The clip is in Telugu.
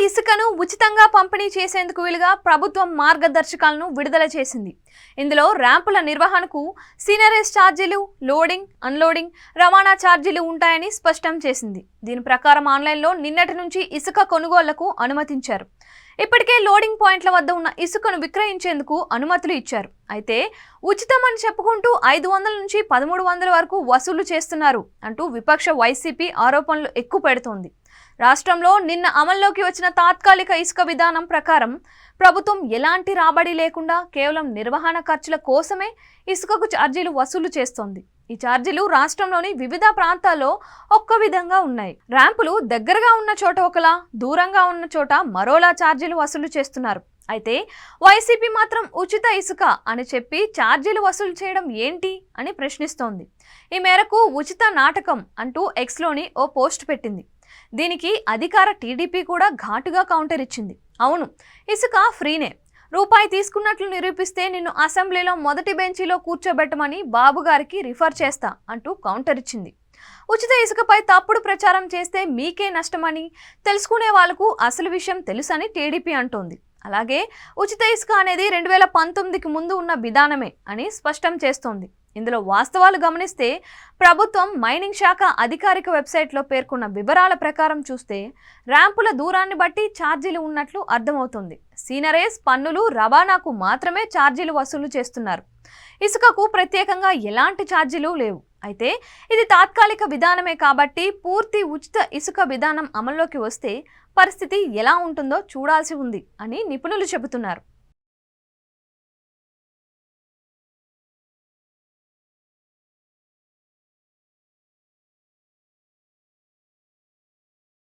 ఇసుకను ఉచితంగా పంపిణీ చేసేందుకు వీలుగా ప్రభుత్వం మార్గదర్శకాలను విడుదల చేసింది. ఇందులో ర్యాంపుల నిర్వహణకు సీనరేజ్ ఛార్జీలు, లోడింగ్, అన్లోడింగ్, రవాణా ఛార్జీలు ఉంటాయని స్పష్టం చేసింది. దీని ప్రకారం ఆన్లైన్లో నిన్నటి నుంచి ఇసుక కొనుగోళ్లకు అనుమతించారు. ఇప్పటికే లోడింగ్ పాయింట్ల వద్ద ఉన్న ఇసుకను విక్రయించేందుకు అనుమతులు ఇచ్చారు. అయితే ఉచితం అని చెప్పుకుంటూ 500 నుంచి 1300 వరకు వసూలు చేస్తున్నారు అంటూ విపక్ష వైసీపీ ఆరోపణలు ఎక్కువ పెడుతోంది. రాష్ట్రంలో నిన్న అమల్లోకి వచ్చిన తాత్కాలిక ఇసుక విధానం ప్రకారం ప్రభుత్వం ఎలాంటి రాబడి లేకుండా కేవలం నిర్వహణ ఖర్చుల కోసమే ఇసుకకు ఛార్జీలు వసూలు చేస్తోంది. ఈ ఛార్జీలు రాష్ట్రంలోని వివిధ ప్రాంతాల్లో ఒక్క విధంగా ఉన్నాయి. ర్యాంపులు దగ్గరగా ఉన్న చోట ఒకలా, దూరంగా ఉన్న చోట మరోలా ఛార్జీలు వసూలు చేస్తున్నారు. అయితే వైసీపీ మాత్రం ఉచిత ఇసుక అని చెప్పి ఛార్జీలు వసూలు చేయడం ఏంటి అని ప్రశ్నిస్తోంది. ఈ మేరకు ఉచిత నాటకం అంటూ ఎక్స్లోని ఓ పోస్ట్ పెట్టింది. దీనికి అధికార టీడీపీ కూడా ఘాటుగా కౌంటర్ ఇచ్చింది. అవును, ఇసుక ఫ్రీనే, రూపాయి తీసుకున్నట్లు నిరూపిస్తే నిన్ను అసెంబ్లీలో మొదటి బెంచీలో కూర్చోబెట్టమని బాబు గారికి రిఫర్ చేస్తా అంటూ కౌంటర్ ఇచ్చింది. ఉచిత ఇసుకపై తప్పుడు ప్రచారం చేస్తే మీకే నష్టమని, తెలుసుకునే వాళ్లకు అసలు విషయం తెలుసని టీడీపీ అంటోంది. అలాగే ఉచిత ఇసుక అనేది 2019కి ముందు ఉన్న విధానమే అని స్పష్టం చేస్తోంది. ఇందులో వాస్తవాలు గమనిస్తే ప్రభుత్వం మైనింగ్ శాఖ అధికారిక వెబ్సైట్లో పేర్కొన్న వివరాల ప్రకారం చూస్తే ర్యాంపుల దూరాన్ని బట్టి ఛార్జీలు ఉన్నట్లు అర్థమవుతుంది. సీనరేజ్, పన్నులు, రవాణాకు మాత్రమే ఛార్జీలు వసూలు చేస్తున్నారు. ఇసుకకు ప్రత్యేకంగా ఎలాంటి ఛార్జీలు లేవు. అయితే ఇది తాత్కాలిక విధానమే కాబట్టి పూర్తి ఉచిత ఇసుక విధానం అమల్లోకి వస్తే పరిస్థితి ఎలా ఉంటుందో చూడాల్సి ఉంది అని నిపుణులు చెబుతున్నారు.